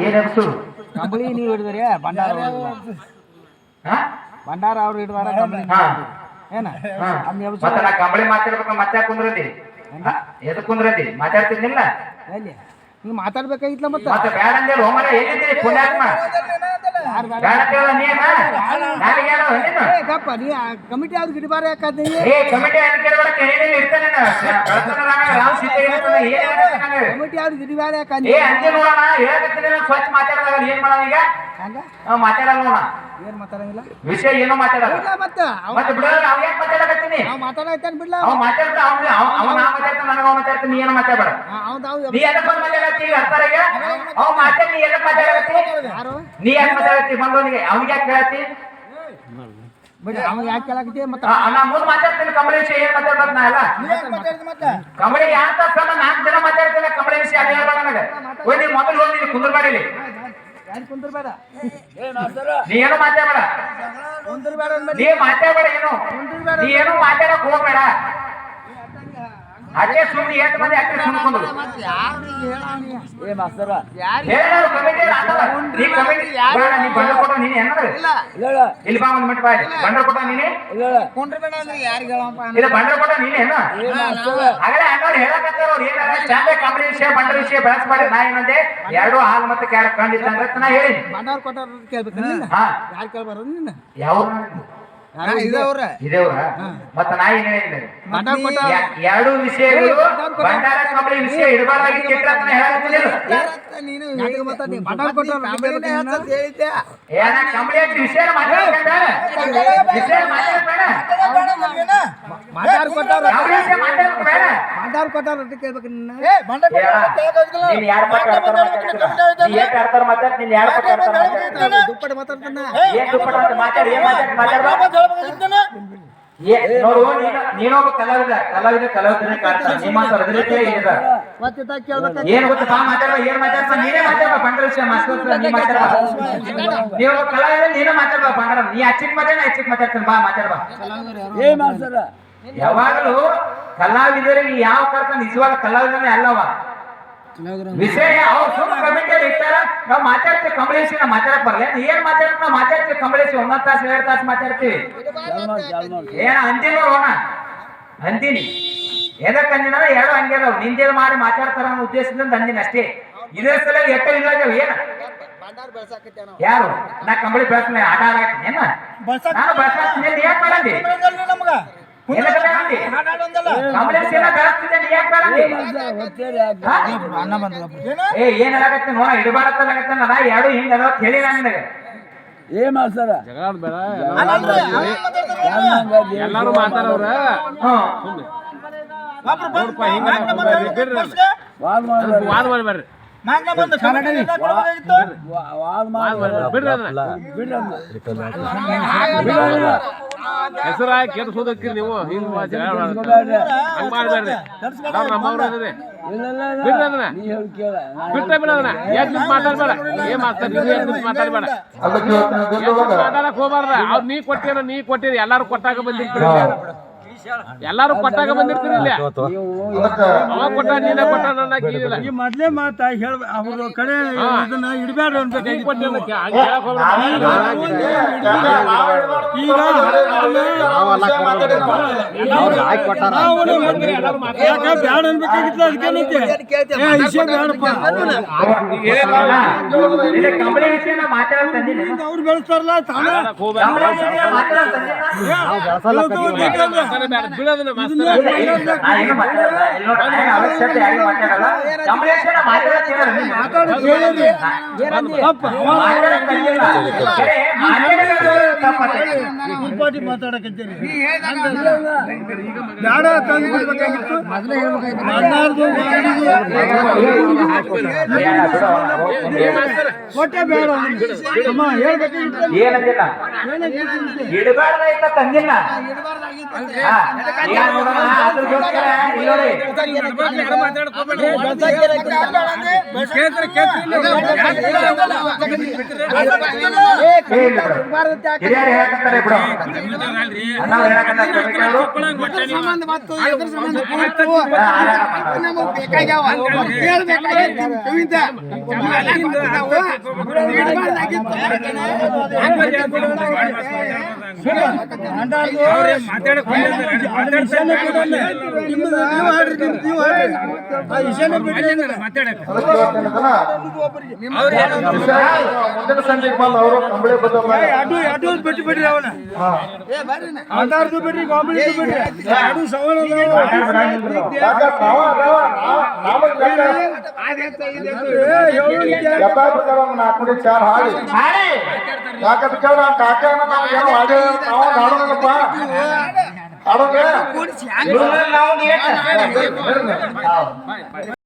ಏನ್ ಎಬ್ಸು ಕಂಬಳಿ ನೀವು ಹಿಡಿದ್ರಿ ಭಂಡಾರ ಭಂಡಾರ ಅವ್ರು ಹಿಡಿದಾರ ಕಂಬಳಿ ಏನ ಮತ್ತೆ ನಾ ಕಂಬಳಿ ಮಾತಾಡ್ಬೇಕು ಮತ್ತೆ ಕುಂದ್ರದಿ ಎದಕ್ ಕುಂದ್ರದಿ ಮಾತಾಡ್ತಿದ್ನಿಲ್ಲ ಎಲ್ಲಿ ನೀವು ಮಾತಾಡ್ಬೇಕಾಗಿತ್ತಲ್ಲ ಮತ್ತೆ ಬೇಡ ಅಂದೇಳಿ ಹೋಮರ ಎಲ್ಲಿದ್ದೀರಿ ಪುಣ್ಯಾತ್ಮ ಗಪ್ಪ ನೀ ಕಮಿಟಿ ಯಾವ್ದು ಗಿಡಬಾರ ಯಾಕಂದ್ರೆ ಕಮಿಟಿ ಕಮಿಟಿ ಯಾವ್ದು ಗಿಡಬಾರ ಯಾಕಂದ್ರೆ ಸ್ವಚ್ಛ ಮಾತಾಡಲ್ಲ ಏನ್ ಮಾಡೋಣ ಈಗ ಮಾತಾಡಲ್ಲ ನೋಡ ಏನ್ ಮಾತಾಡಂಗಿಲ್ಲ ವಿಷಯ ಏನೋ ಮಾತಾಡಲ್ಲ ಮತ್ತೆ ಬಿಡಲ್ಲ ಅವ್ ಯಾಕೆ ಮಾತಾಡಕತ್ತೀನಿ ನಾವು ಮಾತಾಡೈತಾನ ಬಿಡ್ಲ ಅವ್ ಮಾತಾಡ್ತಾ ಅವ ನಾ ಮಾತಾಡ್ತಾನ ನನಗ ಅವ್ ಮಾತಾಡ್ತೀನಿ ನೀ ಏನೋ ಮಾತಾಡಬೇಡ ನೀ ಎದಕ್ ಬಂದ್ ಮಾತಾಡತ್ತಿ ಅರ್ಥಾಗ ಅವ್ ಮಾತಾಡಿ ನೀ ಎದಕ್ ಮಾತಾಡಕತ್ತಿ ನೀ ಯಾಕೆ ಮಾತಾಡತ್ತಿ ಬಂದವನಿಗೆ ಅವ್ನಿಗೆ ಯಾಕೆ ಕೇಳತ್ತಿ ಅವಾಗ ಯಾಕೆ ಕೇಳಕತ್ತಿ ಮತ್ತೆ ನಾ ಮುಂದ್ ಮಾತಾಡ್ತೀನಿ ಕಂಬಳಿ ವಿಷಯ ಏನ್ ಮಾತಾಡ್ಬೇಕು ನಾ ಎಲ್ಲ ಕಂಬಳಿ ಯಾಕ ನಾಲ್ಕು ಜನ ಮಾತಾಡ್ತೀನಿ ಕಂಬಳಿ ವಿಷಯ ಅದು ಹೇಳ್ಬೇಡ ನನಗೆ ಹೋಗಿ ಮೊಬೈಲ್ ಹೋಗಿ ಕುಂದ್ರಬೇಡಿ ಕುಂದ್ರಬೇಡ ನೀ ಏನು ಮಾತಾಡಬೇಡ ನೀ ಮಾತಾಡಬೇಡ ಏನು ನೀ ಏನು ಮಾತಾಡಕ್ ಹೋಗ್ಬೇಡ ಅದೇ ಸುಮ್ಮನೆ ಎಷ್ಟು ಮಂದಿ ಅಷ್ಟೇ ಸುಮ್ಕೊಂಡ್ರು ನೀ ಬಂಡ ಕೊಟ್ಟ ನೀನೆ ಇಲ್ಲಿ ಬಾ ಒಂದ್ ಮಿನಿಟ್ ಬಾ ಬಂಡ ಕೊಟ್ಟ ನೀನೆ ಇಲ್ಲ ಬಂಡ ಕೊಟ್ಟ ನೀನೆ ಹಾಗಲೇ ಹಂಗಾರೆ ಹೇಳಕತ್ತಾರ ಅವ್ರು ಏನಾರ ಚಂದ ಕಂಬಳಿ ವಿಷಯ ಬಂಡ ವಿಷಯ ಬೆಳೆಸ್ಬೇಡಿ ನಾ ಏನಂದೆ ಎರಡು ಹಾಲು ಮತ್ತೆ ಕ್ಯಾರ ಕಂಡಿದ್ದಂಗ ನಾ ಹೇಳಿ ಬಂಡವ್ರ ಕೊಟ್ಟಾರ ಕೇಳ್ಬೇಕು ಯಾರು ಕೇಳ್ಬಾರ ನಿನ್ನ ಯಾವ ಇದೇವ್ರ ಮತ್ತ ನಾ ಏನ್ ಹೇಳಿದ್ದೆ ಎರಡು ವಿಷಯಗಳು ಬಂಡಾರ ಕಂಬಳಿ ವಿಷಯ ಇಡಬಾರ್ದಾಗಿ ಚಿತ್ರತನ ಹೇಳಕತ್ತಿಲ್ಲ ನೀನು ಬಂಡಾರ ಕೊಟ್ಟಾರ ಏನ ಕಂಬಳಿ ವಿಷಯ ಮಾತಾಡ್ಬೇಡ ಬಂಡಾರ ಕೊಟ್ಟಾರ ಮಾತಾಡ್ಬೇಡ ಬಂಡಾರ ಕೊಟ್ಟಾರ ಅಂತ ಕೇಳ್ಬೇಕು ನಿನ್ನ ನೀನ್ ಯಾರ ಮಾತಾಡ್ತಾರ ನೀನ್ ಯಾರ ದುಪ್ಪಟ್ಟು ಮಾತಾಡ್ತಾನ ಏನ್ ದುಪ್ಪಟ್ಟು ಮಾತಾಡಿ ಏನ್ ಮಾತಾಡ್ಬಾರ್ದು ನೋಡು ನೀನೊಬ್ಬ ಕಲಾವಿದನೇ ಕಾಡ್ತಾನೆ ನಿಮ್ಮ ಏನ್ ಗೊತ್ತ ಬಾ ಮಾತಾಡ್ಬ ಏನ್ ಮಾತಾಡ್ತಾ ನೀನೇ ಮಾತಾಡ್ಬ ಬಂಡ ವಿಷಯ ಮಾತಾಡ್ತಾ ನೀ ಮಾತಾಡ್ಬ ನೀವೊಬ್ಬ ಕಲಾವಿದ ನೀನೇ ಮಾತಾಡ್ಬ ಬಂಡ ನೀ ಹಚ್ಚಿಕ್ ಮಾತಾಡ್ತಾನೆ ಬಾ ಮಾತಾಡ್ಬ ಯಾವಾಗಲೂ ಕಲಾವಿದರಿಗೆ ಯಾವ ಕರ್ತ ನಿಜವಾದ ಕಲಾವಿದನೇ ಅಲ್ಲವ ವಿಷಯ ಅವ್ರು ಸುಮ್ಮನೆ ಕಮಿಟಿಯಲ್ಲಿ ಇರ್ತಾರ ನಾವು ಮಾತಾಡ್ತೀವಿ ಕಂಬಳೇಶಿ ನಾವು ಮಾತಾಡಕ್ ಬರಲ್ಲ ಏನ್ ಮಾತಾಡ್ತೀವಿ ನಾವು ಮಾತಾಡ್ತೀವಿ ಕಂಬಳೇಶಿ 1 ತಾಸು 2 ತಾಸು ಮಾತಾಡ್ತೀವಿ ಏನ ಅಂದಿನ ಹೋಣ ಅಂದಿನಿ ಎದಕ್ ಅಂದಿನ ಎರಡು ಹಂಗೆ ಅದಾವ ನಿಂದೇನು ಮಾಡಿ ಮಾತಾಡ್ತಾರ ಅನ್ನೋ ಉದ್ದೇಶದಿಂದ ಅಂದಿನ ಅಷ್ಟೇ ಇದೇ ಸಲ ಎಟ್ಟ ಇಲ್ಲ ಏನ ಯಾರು ನಾ ಕಂಬಳಿ ಬೆಳೆಸ್ತೀನಿ ಆಟ ಆಡಾಕ್ತೀನಿ ಏನ ನಾನು ಬೆಳೆಸ್ತೀನಿ ಯಾಕೆ ಮಾಡಂದಿ ಏನ್ ಹೇಳಕತ್ತೆ ನೋಡ ಇಡಬಾರತ್ತ ನಾ ಎರಡು ಹಿಂಗ ಹೇಳಿ ನನಗೆ ಏನ್ ಮಾಡ್ತಾರ ಎಲ್ಲಾರು ಮಾತಾಡವ್ರ ವಾದ ಮಾಡ್ಬೇಡ್ರಿ ಹೆಸರಾಗಿ ಕೆಡ್ಸೋದಕ್ಕೆ ನೀವು ಹಿಂಗ್ ಮಾಡ್ಬೇಡ್ರಿ ಬಿಟ್ಟ ಬಿಡೋದನ್ನ ಮಾತಾಡ್ಬೇಡ ಏನ್ ಮಾತಾಡ್ಬೇಡ ಮಾತಾಡಕ್ ಹೋಗ್ಬಾರ್ದ ಅವ್ರು ನೀ ಕೊಟ್ಟಿರ ಎಲ್ಲಾರು ಕೊಟ್ಟಾಗ ಬಂದಿರ್ತೀರಿ ಎಲ್ಲಾರು ಕೊಟ್ಟಾಗ ಬಂದಿರ್ತೀರಿ ಇಲ್ಲಿ ಅವ ಕೊಟ್ಟ ನೀನೇ ಕೊಟ್ಟ ನನ್ನ ಈ ಮೊದ್ಲೇ ಮಾತಾ ಹೇಳ ಅವ್ರ ಕಡೆ ಇದನ್ನ ಇಡಬೇಡ ಬ್ಯಾಡ ಅನ್ಬೇಕಾಗಿತ್ತು ಅದಕ್ಕೆ ಅವ್ರು ಬೆಳೆಸ್ತಾರಲ್ಲ ಮಾತಾಡಕಂತೀರಿ ಬ್ಯಾಡ ತಂದು ಬಿಡ್ಬೇಕಾಗಿತ್ತು ಮೊದಲೇ ಕೊಟ್ಟೆ ಬೇಡ ಏನಂದಿಲ್ಲ ಇಡಬಾರ್ದಾಯ್ತ ತಂದಿಲ್ಲ ಹಿರಿಯರು ಹೇಳಕತ್ತಾರೆ ಬಿಡು ನಾವು ಹೇಳಕತ್ತಾರೆ ಕಮಿಟಿಯವರು. ಸಂಬಂಧ ಮತ್ತು ಎದ್ರ ಸಂಬಂಧ ಕೂಡ್ತು ನಮಗ್ ಬೇಕಾಗ್ಯಾವ ಹೇಳ್ಬೇಕಾಗಿತ್ತು ನಿಮ್ ಕಿವಿಯಿಂದ. ಮುಂದಿನ ಸಂಜೆಗೆ ಬಂದು ಅವರು ಕಂಬಳಿ ಬಿಟ್ಟು ಬಿಡ್ರಿ ಅವನ ಬಿಡ್ರಿ ಕಾಂಬಳಿ ಬಿಡ್ರಿ ಎರಡು ಸವಾಲ ನಾಲ್ಕು ಚಾರ್ ಹಾಡಿ ಯಾಕಂತ ಕೇಳ ಕಾಕ ನಾವು ಏನೋ ಹಾಗೆ ನಾವು ಹಾಡೋಣಪ್ಪ ಹಾಡೋಣ ನಾವು